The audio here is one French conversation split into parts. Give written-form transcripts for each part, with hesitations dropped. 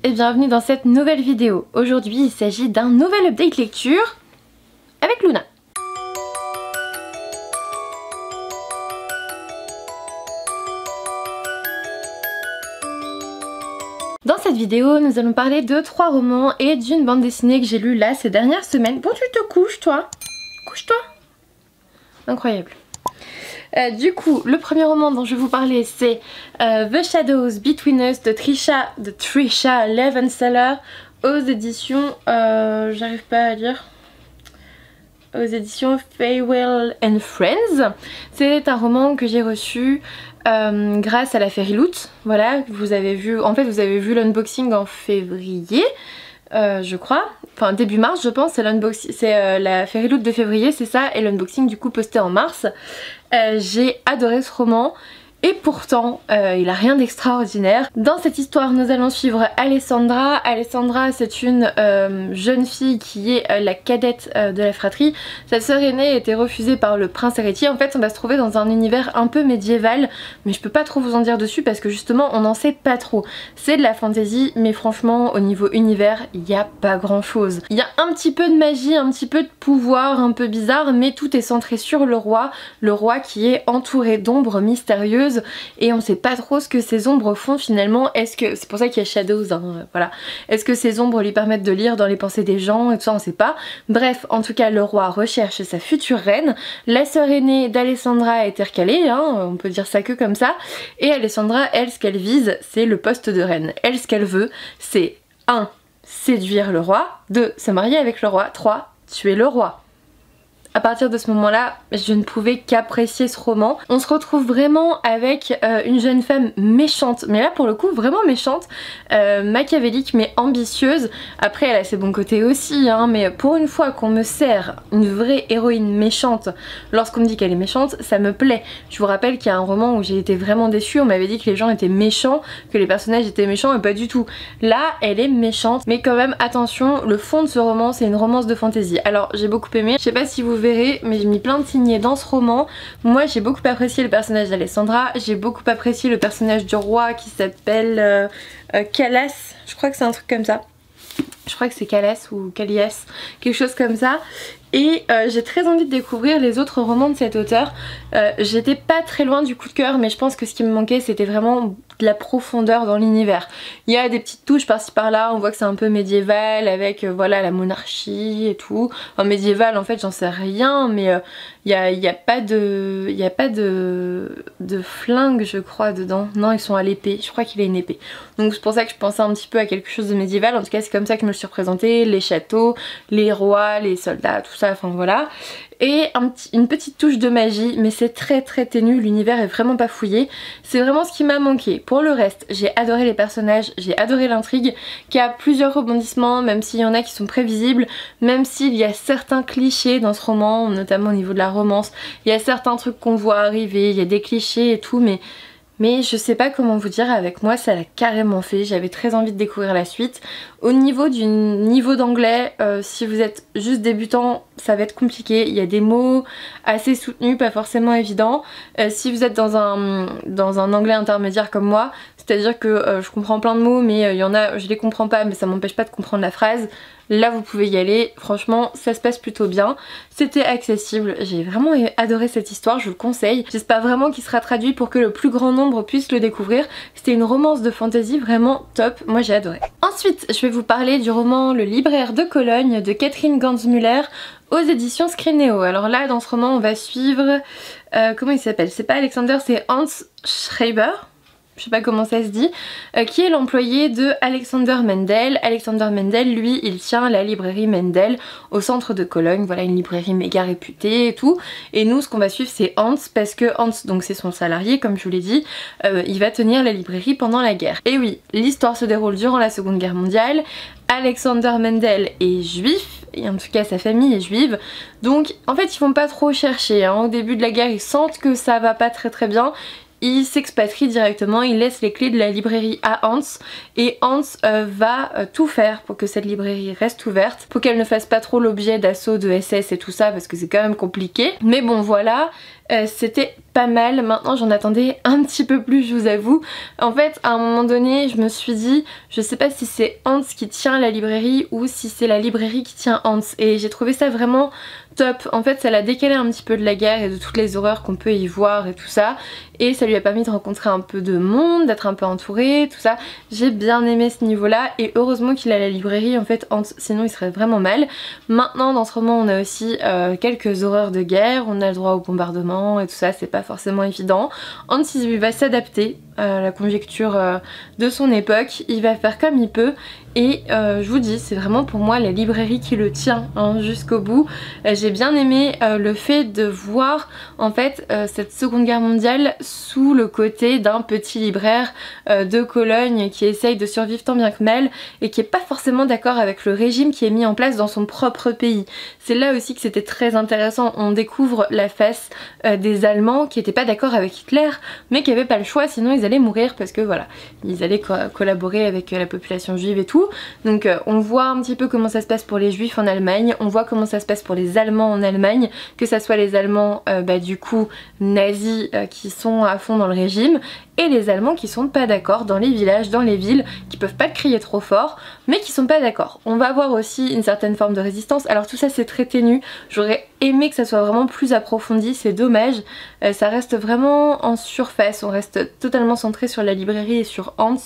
et bienvenue dans cette nouvelle vidéo. Aujourd'hui il s'agit d'un nouvel update lecture avec Luna. Dans cette vidéo, nous allons parler de 3 romans et d'une bande dessinée que j'ai lue là ces dernières semaines. Bon, tu te couches toi? Couche-toi. Incroyable. Du coup, le premier roman dont je vais vous parler c'est The Shadows Between Us de Trisha Levenseller aux éditions, j'arrive pas à lire, aux éditions Farewell and Friends. C'est un roman que j'ai reçu grâce à la Fairyloot. Voilà, vous avez vu, en fait vous avez vu l'unboxing en février. Je crois, enfin début mars je pense, c'est la Fairyloot de février, c'est ça, et l'unboxing du coup posté en mars. J'ai adoré ce roman et pourtant il a rien d'extraordinaire. Dans cette histoire nous allons suivre Alessandra. Alessandra c'est une jeune fille qui est la cadette de la fratrie. Sa sœur aînée a été refusée par le prince héritier. En fait on va se trouver dans un univers un peu médiéval, mais je peux pas trop vous en dire dessus parce que justement on n'en sait pas trop. C'est de la fantasy mais franchement au niveau univers il n'y a pas grand chose. Il y a un petit peu de magie, un petit peu de pouvoir un peu bizarre, mais tout est centré sur le roi qui est entouré d'ombres mystérieuses et on sait pas trop ce que ces ombres font finalement. Est-ce que c'est pour ça qu'il y a Shadows hein, voilà. Est-ce que ces ombres lui permettent de lire dans les pensées des gens et tout ça, on sait pas. Bref, en tout cas le roi recherche sa future reine. La sœur aînée d'Alessandra a été recalée hein, on peut dire ça que comme ça, et Alessandra elle ce qu'elle vise c'est le poste de reine. Elle ce qu'elle veut c'est 1. séduire le roi, 2. se marier avec le roi, 3. tuer le roi. À partir de ce moment-là, je ne pouvais qu'apprécier ce roman. On se retrouve vraiment avec une jeune femme méchante, mais là pour le coup vraiment méchante, machiavélique mais ambitieuse. Après elle a ses bons côtés aussi, hein, mais pour une fois qu'on me sert une vraie héroïne méchante, lorsqu'on me dit qu'elle est méchante, ça me plaît. Je vous rappelle qu'il y a un roman où j'ai été vraiment déçue, on m'avait dit que les gens étaient méchants, que les personnages étaient méchants et pas du tout. Là elle est méchante, mais quand même attention, le fond de ce roman c'est une romance de fantasy. Alors j'ai beaucoup aimé, je sais pas si vous verrez mais j'ai mis plein de signets dans ce roman. Moi j'ai beaucoup apprécié le personnage d'Alessandra, j'ai beaucoup apprécié le personnage du roi qui s'appelle Calas, je crois que c'est un truc comme ça. Je crois que c'est Calas ou Calias, quelque chose comme ça. Et j'ai très envie de découvrir les autres romans de cet auteur. J'étais pas très loin du coup de cœur, mais je pense que ce qui me manquait c'était vraiment de la profondeur dans l'univers. Il y a des petites touches par-ci par-là, on voit que c'est un peu médiéval avec voilà la monarchie et tout. Enfin médiéval en fait j'en sais rien, mais il y a pas de flingue je crois dedans. Non ils sont à l'épée, je crois qu'il a une épée. Donc c'est pour ça que je pensais un petit peu à quelque chose de médiéval. En tout cas c'est comme ça que je me le suis représenté, les châteaux, les rois, les soldats, tout ça, enfin voilà. Et une petite touche de magie, mais c'est très ténu, l'univers est vraiment pas fouillé. C'est vraiment ce qui m'a manqué. Pour le reste, j'ai adoré les personnages, j'ai adoré l'intrigue, qui a plusieurs rebondissements, même s'il y en a qui sont prévisibles, même s'il y a certains clichés dans ce roman, notamment au niveau de la romance. Il y a certains trucs qu'on voit arriver, il y a des clichés et tout, mais je sais pas comment vous dire, avec moi ça l'a carrément fait, j'avais très envie de découvrir la suite. Au niveau du niveau d'anglais, si vous êtes juste débutant ça va être compliqué, il y a des mots assez soutenus, pas forcément évidents. Si vous êtes dans un anglais intermédiaire comme moi, c'est à dire que je comprends plein de mots mais il y en a je les comprends pas mais ça m'empêche pas de comprendre la phrase. Là vous pouvez y aller, franchement ça se passe plutôt bien, c'était accessible, j'ai vraiment adoré cette histoire, je vous le conseille. J'espère vraiment qu'il sera traduit pour que le plus grand nombre puisse le découvrir. C'était une romance de fantasy vraiment top, moi j'ai adoré. Ensuite je vais vous parler du roman Le libraire de Cologne de Catherine Ganzmüller aux éditions Scribner. Alors là dans ce roman on va suivre, comment il s'appelle, c'est pas Alexander, c'est Hans Schreiber, je sais pas comment ça se dit, qui est l'employé de Alexander Mendel. Alexander Mendel, lui, il tient la librairie Mendel au centre de Cologne, voilà une librairie méga réputée et tout. Et nous, ce qu'on va suivre, c'est Hans, parce que Hans, donc c'est son salarié, comme je vous l'ai dit, il va tenir la librairie pendant la guerre. Et oui, l'histoire se déroule durant la Seconde Guerre mondiale. Alexander Mendel est juif, et en tout cas sa famille est juive, donc en fait ils vont pas trop chercher, hein. Au début de la guerre ils sentent que ça va pas très bien, il s'expatrie directement, il laisse les clés de la librairie à Hans et Hans va tout faire pour que cette librairie reste ouverte, pour qu'elle ne fasse pas trop l'objet d'assauts de SS et tout ça parce que c'est quand même compliqué. Mais bon voilà, c'était pas mal. Maintenant j'en attendais un petit peu plus, je vous avoue. En fait à un moment donné je me suis dit, je sais pas si c'est Hans qui tient la librairie ou si c'est la librairie qui tient Hans, et j'ai trouvé ça vraiment top. En fait ça l'a décalé un petit peu de la guerre et de toutes les horreurs qu'on peut y voir et tout ça, et ça lui a permis de rencontrer un peu de monde, d'être un peu entouré, tout ça. J'ai bien aimé ce niveau là et heureusement qu'il a la librairie en fait, Hans, sinon il serait vraiment mal. Maintenant dans ce roman on a aussi quelques horreurs de guerre, on a le droit au bombardement et tout ça, c'est pas forcément évident. Hans il va s'adapter à la conjecture de son époque, il va faire comme il peut. Et je vous dis, c'est vraiment pour moi la librairie qui le tient hein, jusqu'au bout. J'ai bien aimé le fait de voir en fait cette seconde guerre mondiale sous le côté d'un petit libraire de Cologne qui essaye de survivre tant bien que mal et qui est pas forcément d'accord avec le régime qui est mis en place dans son propre pays. C'est là aussi que c'était très intéressant, on découvre la face des Allemands qui étaient pas d'accord avec Hitler mais qui avaient pas le choix, sinon ils allaient mourir parce que voilà, ils allaient collaborer avec la population juive et tout. Donc on voit un petit peu comment ça se passe pour les juifs en Allemagne, on voit comment ça se passe pour les Allemands en Allemagne, que ça soit les Allemands du coup nazis qui sont à fond dans le régime, et les Allemands qui sont pas d'accord dans les villages, dans les villes, qui peuvent pas crier trop fort, mais qui sont pas d'accord. On va avoir aussi une certaine forme de résistance. Alors tout ça c'est très ténu, j'aurais aimé que ça soit vraiment plus approfondi, c'est dommage. Ça reste vraiment en surface, on reste totalement centré sur la librairie et sur Hans,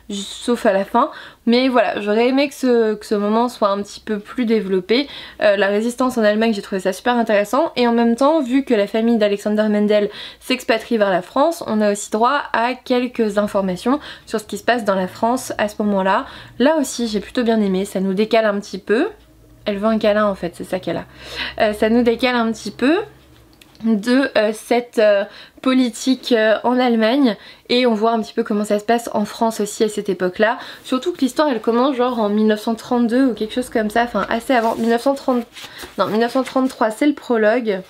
sauf à la fin. Mais voilà, j'aurais aimé que ce moment soit un petit peu plus développé. La résistance en Allemagne, j'ai trouvé ça super intéressant. Et en même temps, vu que la famille d'Alexander Mendel s'expatrie vers la France, on a aussi droit à quelques informations sur ce qui se passe dans la France à ce moment-là. Là aussi, j'ai plutôt bien aimé, ça nous décale un petit peu. Elle veut un câlin en fait, c'est ça qu'elle a. Ça nous décale un petit peu de cette politique en Allemagne, et on voit un petit peu comment ça se passe en France aussi à cette époque là. Surtout que l'histoire elle commence genre en 1932 ou quelque chose comme ça, enfin assez avant, 1933 c'est le prologue.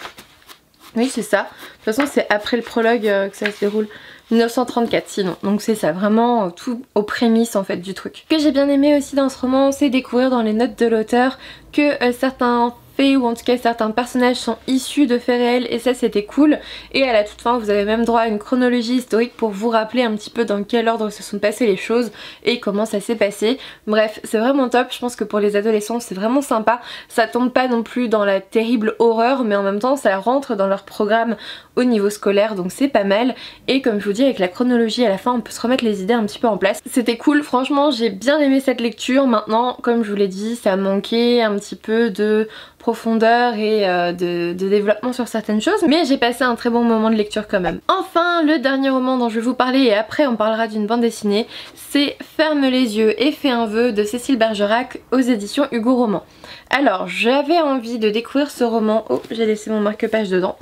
Oui c'est ça, de toute façon c'est après le prologue que ça se déroule. 1934 sinon, donc c'est ça, vraiment tout aux prémices en fait du truc. Ce que j'ai bien aimé aussi dans ce roman, c'est découvrir dans les notes de l'auteur que certains faits ou en tout cas certains personnages sont issus de faits réels, et ça c'était cool. Et à la toute fin vous avez même droit à une chronologie historique pour vous rappeler un petit peu dans quel ordre se sont passées les choses et comment ça s'est passé. Bref c'est vraiment top, je pense que pour les adolescents c'est vraiment sympa, ça tombe pas non plus dans la terrible horreur mais en même temps ça rentre dans leur programme au niveau scolaire, donc c'est pas mal. Et comme je vous dis, avec la chronologie à la fin on peut se remettre les idées un petit peu en place. C'était cool, franchement j'ai bien aimé cette lecture. Maintenant comme je vous l'ai dit, ça manquait un petit peu de profondeur et de développement sur certaines choses, mais j'ai passé un très bon moment de lecture quand même. Enfin le dernier roman dont je vais vous parler, et après on parlera d'une bande dessinée, c'est Ferme les yeux et fais un vœu de Cécile Bergerac aux éditions Hugo Roman. Alors j'avais envie de découvrir ce roman, oh j'ai laissé mon marque-page dedans,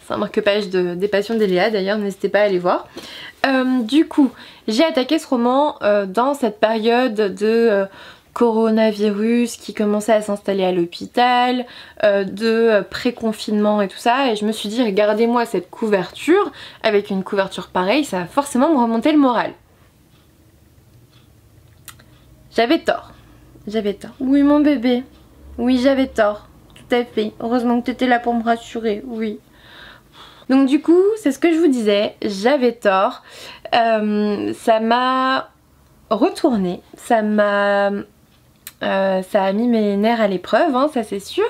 c'est un marque-page des Passions d'Eléa d'ailleurs, n'hésitez pas à aller voir. Du coup j'ai attaqué ce roman dans cette période de coronavirus qui commençait à s'installer à l'hôpital, de pré-confinement et tout ça, et je me suis dit regardez-moi cette couverture, avec une couverture pareille ça va forcément me remonter le moral. J'avais tort, oui mon bébé, oui j'avais tort, tout à fait, heureusement que tu étais là pour me rassurer, oui. Donc du coup c'est ce que je vous disais, j'avais tort, ça m'a retourné, ça a mis mes nerfs à l'épreuve, hein, ça c'est sûr,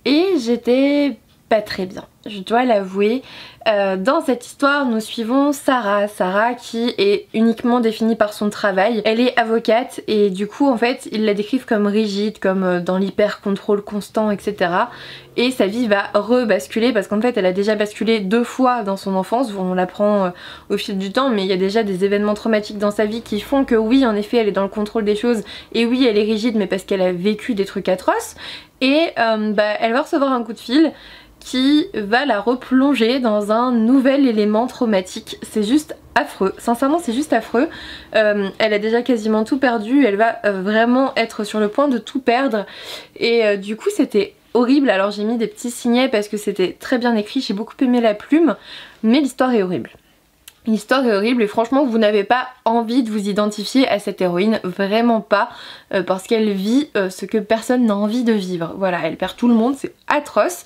et j'étais pas très bien, je dois l'avouer. Dans cette histoire nous suivons Sarah qui est uniquement définie par son travail. Elle est avocate et du coup en fait ils la décrivent comme rigide, comme dans l'hyper contrôle constant etc. Et sa vie va rebasculer parce qu'en fait elle a déjà basculé 2 fois dans son enfance, on l'apprend au fil du temps, mais il y a déjà des événements traumatiques dans sa vie qui font que oui en effet elle est dans le contrôle des choses, et oui elle est rigide mais parce qu'elle a vécu des trucs atroces. Et elle va recevoir un coup de fil qui va la replonger dans un nouvel élément traumatique. C'est juste affreux, sincèrement c'est juste affreux. Elle a déjà quasiment tout perdu, elle va vraiment être sur le point de tout perdre, et du coup c'était horrible. Alors j'ai mis des petits signets parce que c'était très bien écrit, j'ai beaucoup aimé la plume, mais l'histoire est horrible. L'histoire est horrible et franchement vous n'avez pas envie de vous identifier à cette héroïne, vraiment pas, parce qu'elle vit ce que personne n'a envie de vivre. Voilà, elle perd tout le monde, c'est atroce.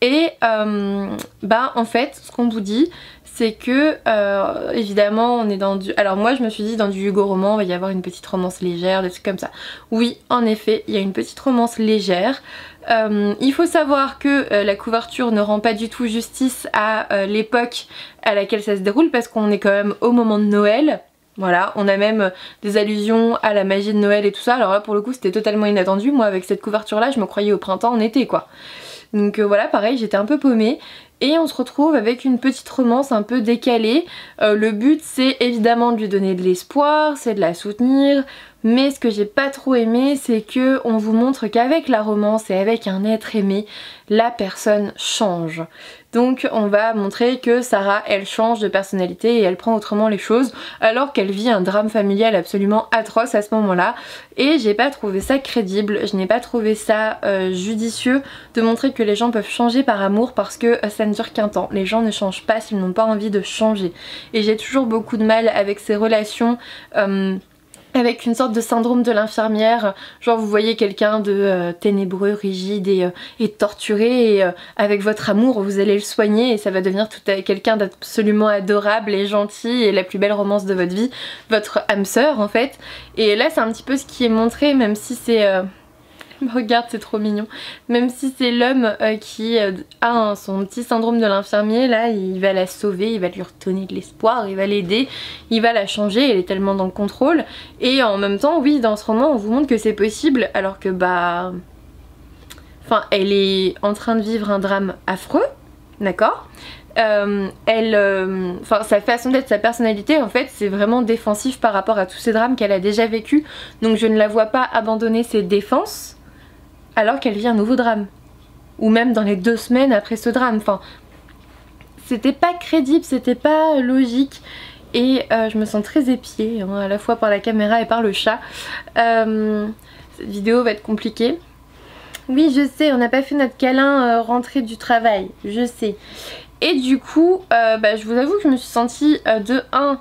Et bah en fait ce qu'on vous dit c'est que évidemment on est dans du... Alors moi je me suis dit dans du Hugo roman il va y avoir une petite romance légère, des trucs comme ça. Oui en effet il y a une petite romance légère. Il faut savoir que la couverture ne rend pas du tout justice à l'époque à laquelle ça se déroule parce qu'on est quand même au moment de Noël. Voilà, on a même des allusions à la magie de Noël et tout ça. Alors là pour le coup c'était totalement inattendu. Moi avec cette couverture là je me croyais au printemps en été quoi. Donc voilà pareil j'étais un peu paumée. Et on se retrouve avec une petite romance un peu décalée. Le but c'est évidemment de lui donner de l'espoir, c'est de la soutenir. Mais ce que j'ai pas trop aimé c'est que on vous montre qu'avec la romance et avec un être aimé, la personne change. Donc on va montrer que Sarah elle change de personnalité et elle prend autrement les choses alors qu'elle vit un drame familial absolument atroce à ce moment là. Et j'ai pas trouvé ça crédible, je n'ai pas trouvé ça judicieux de montrer que les gens peuvent changer par amour parce que ça ne dure qu'un temps. Les gens ne changent pas s'ils n'ont pas envie de changer. Et j'ai toujours beaucoup de mal avec ces relations avec une sorte de syndrome de l'infirmière, genre vous voyez quelqu'un de ténébreux, rigide et torturé et avec votre amour vous allez le soigner et ça va devenir quelqu'un d'absolument adorable et gentil et la plus belle romance de votre vie, votre âme sœur en fait. Et là c'est un petit peu ce qui est montré même si c'est... Regarde c'est trop mignon. Même si c'est l'homme qui a son petit syndrome de l'infirmier, là il va la sauver, il va lui redonner de l'espoir, il va l'aider, il va la changer, elle est tellement dans le contrôle. Et en même temps oui dans ce roman on vous montre que c'est possible alors que bah... Enfin elle est en train de vivre un drame affreux, d'accord. Enfin sa façon d'être, sa personnalité en fait c'est vraiment défensif par rapport à tous ces drames qu'elle a déjà vécu. Donc je ne la vois pas abandonner ses défenses alors qu'elle vit un nouveau drame. Ou même dans les 2 semaines après ce drame. Enfin, c'était pas crédible, c'était pas logique. Et je me sens très épiée, hein, à la fois par la caméra et par le chat. Cette vidéo va être compliquée. Oui, je sais, on n'a pas fait notre câlin rentrée du travail. Je sais. Et du coup, bah, je vous avoue que je me suis sentie de 1...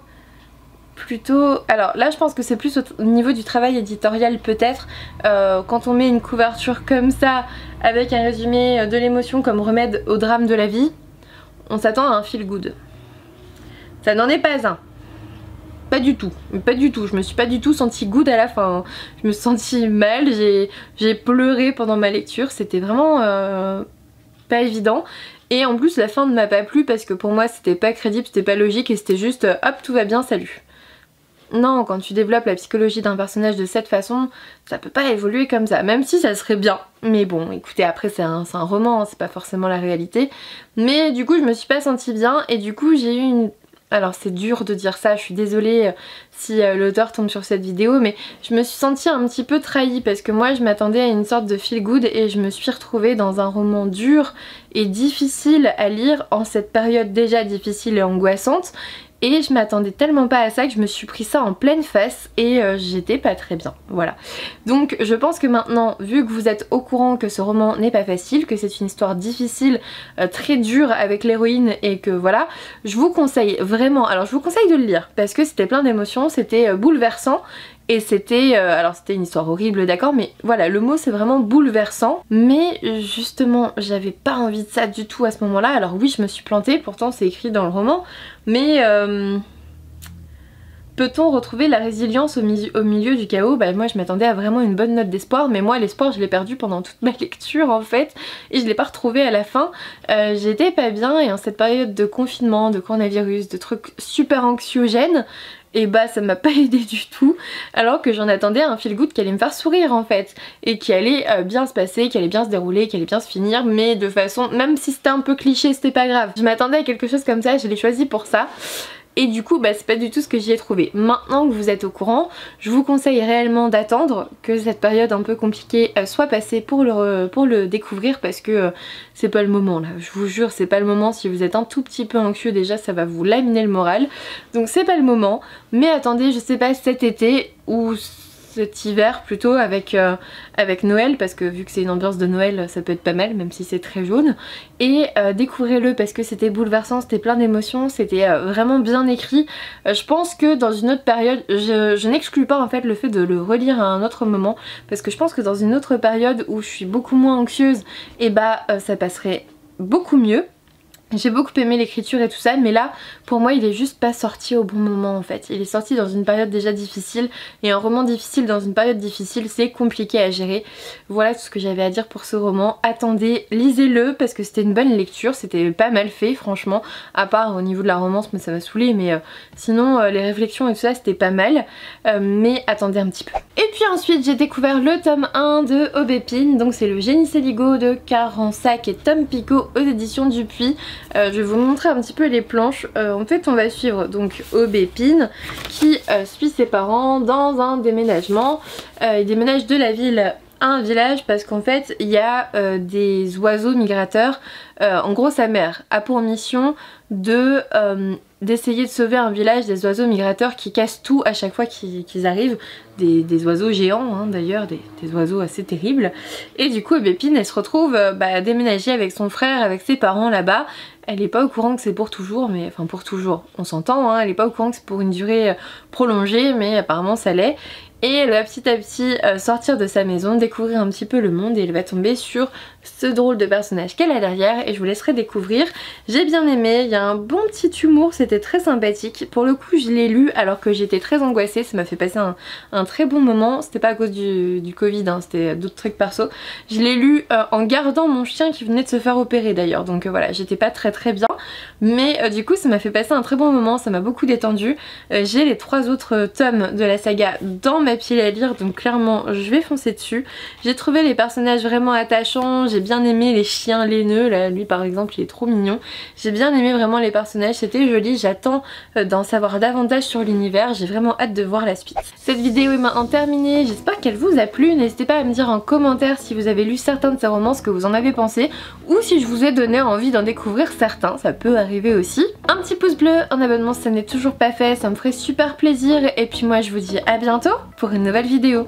plutôt... Alors là je pense que c'est plus au niveau du travail éditorial peut-être. Quand on met une couverture comme ça avec un résumé de l'émotion comme remède au drame de la vie, on s'attend à un feel good. Ça n'en est pas un. Pas du tout, pas du tout. Je me suis pas du tout sentie good à la fin. Je me suis sentie mal, j'ai pleuré pendant ma lecture. C'était vraiment pas évident. Et en plus la fin ne m'a pas plu parce que pour moi c'était pas crédible, c'était pas logique et c'était juste hop tout va bien, salut. Non, quand tu développes la psychologie d'un personnage de cette façon, ça peut pas évoluer comme ça, même si ça serait bien. Mais bon, écoutez, après c'est un roman, hein, c'est pas forcément la réalité. Mais du coup, je me suis pas sentie bien et du coup, j'ai eu une... Alors c'est dur de dire ça, je suis désolée si l'auteur tombe sur cette vidéo, mais je me suis sentie un petit peu trahie parce que moi je m'attendais à une sorte de feel good et je me suis retrouvée dans un roman dur et difficile à lire en cette période déjà difficile et angoissante. Et je m'attendais tellement pas à ça que je me suis pris ça en pleine face et j'étais pas très bien, voilà. Donc je pense que maintenant, vu que vous êtes au courant que ce roman n'est pas facile, que c'est une histoire difficile, très dure avec l'héroïne et que voilà, je vous conseille vraiment, alors je vous conseille de le lire parce que c'était plein d'émotions, c'était bouleversant. Et c'était, alors c'était une histoire horrible d'accord, mais voilà, le mot c'est vraiment bouleversant. Mais justement j'avais pas envie de ça du tout à ce moment là. Alors oui je me suis plantée, pourtant c'est écrit dans le roman. Mais peut-on retrouver la résilience au milieu du chaos? Bah moi je m'attendais à vraiment une bonne note d'espoir, mais moi l'espoir je l'ai perdu pendant toute ma lecture en fait. Et je l'ai pas retrouvé à la fin. J'étais pas bien et en cette période de confinement, de coronavirus, de trucs super anxiogènes, et bah ça m'a pas aidé du tout, alors que j'en attendais un feel good qui allait me faire sourire en fait, et qui allait bien se passer, qui allait bien se dérouler, qui allait bien se finir, mais de façon, même si c'était un peu cliché c'était pas grave. Je m'attendais à quelque chose comme ça, je l'ai choisi pour ça. Et du coup bah c'est pas du tout ce que j'y ai trouvé. Maintenant que vous êtes au courant, je vous conseille réellement d'attendre que cette période un peu compliquée soit passée pour le découvrir, parce que c'est pas le moment là, je vous jure c'est pas le moment. Si vous êtes un tout petit peu anxieux déjà ça va vous laminer le moral, donc c'est pas le moment. Mais attendez, je sais pas, cet été ou cet hiver plutôt avec Noël, parce que vu que c'est une ambiance de Noël ça peut être pas mal même si c'est très jaune. Et découvrez-le parce que c'était bouleversant, c'était plein d'émotions, c'était vraiment bien écrit. Je pense que dans une autre période, je n'exclus pas en fait le fait de le relire à un autre moment, parce que je pense que dans une autre période où je suis beaucoup moins anxieuse, et ça passerait beaucoup mieux. J'ai beaucoup aimé l'écriture et tout ça, mais là pour moi il est juste pas sorti au bon moment en fait. Il est sorti dans une période déjà difficile, et un roman difficile dans une période difficile c'est compliqué à gérer. Voilà tout ce que j'avais à dire pour ce roman. Attendez, lisez-le parce que c'était une bonne lecture, c'était pas mal fait franchement, à part au niveau de la romance, mais ça m'a saoulé, mais sinon les réflexions et tout ça c'était pas mal, mais attendez un petit peu. Et puis ensuite j'ai découvert le tome 1 de Aubépine, donc c'est le Génie Céligo de Carensac et Tom Picot aux éditions Dupuis. Je vais vous montrer un petit peu les planches. En fait on va suivre donc Aubépine qui suit ses parents dans un déménagement. Il déménage de la ville à un village parce qu'en fait il y a des oiseaux migrateurs. En gros sa mère a pour mission d'essayer de sauver un village des oiseaux migrateurs qui cassent tout à chaque fois qu'ils arrivent, des oiseaux géants hein, d'ailleurs, des oiseaux assez terribles. Et du coup Aubépine elle se retrouve à déménager avec son frère, avec ses parents là-bas. Elle est pas au courant que c'est pour toujours, mais enfin pour toujours, on s'entend, hein, elle est pas au courant que c'est pour une durée prolongée, mais apparemment ça l'est. Et elle va petit à petit sortir de sa maison, découvrir un petit peu le monde, et elle va tomber sur ce drôle de personnage qu'elle a derrière, et je vous laisserai découvrir. J'ai bien aimé, il y a un bon petit humour, c'était très sympathique. Pour le coup je l'ai lu alors que j'étais très angoissée, ça m'a fait passer un très bon moment. C'était pas à cause du Covid, hein, c'était d'autres trucs perso. Je l'ai lu en gardant mon chien qui venait de se faire opérer d'ailleurs, donc voilà, j'étais pas très bien, mais du coup ça m'a fait passer un très bon moment, ça m'a beaucoup détendu. J'ai les 3 autres tomes de la saga dans ma pile à lire, donc clairement je vais foncer dessus. J'ai trouvé les personnages vraiment attachants, j'ai bien aimé les chiens laineux, là lui par exemple il est trop mignon. J'ai bien aimé vraiment les personnages, c'était joli, j'attends d'en savoir davantage sur l'univers, j'ai vraiment hâte de voir la suite. Cette vidéo est maintenant terminée, j'espère qu'elle vous a plu, n'hésitez pas à me dire en commentaire si vous avez lu certains de ces romans, ce que vous en avez pensé, ou si je vous ai donné envie d'en découvrir certains, ça peut arriver aussi. Un petit pouce bleu, un abonnement si ça n'est toujours pas fait, ça me ferait super plaisir, et puis moi je vous dis à bientôt pour une nouvelle vidéo.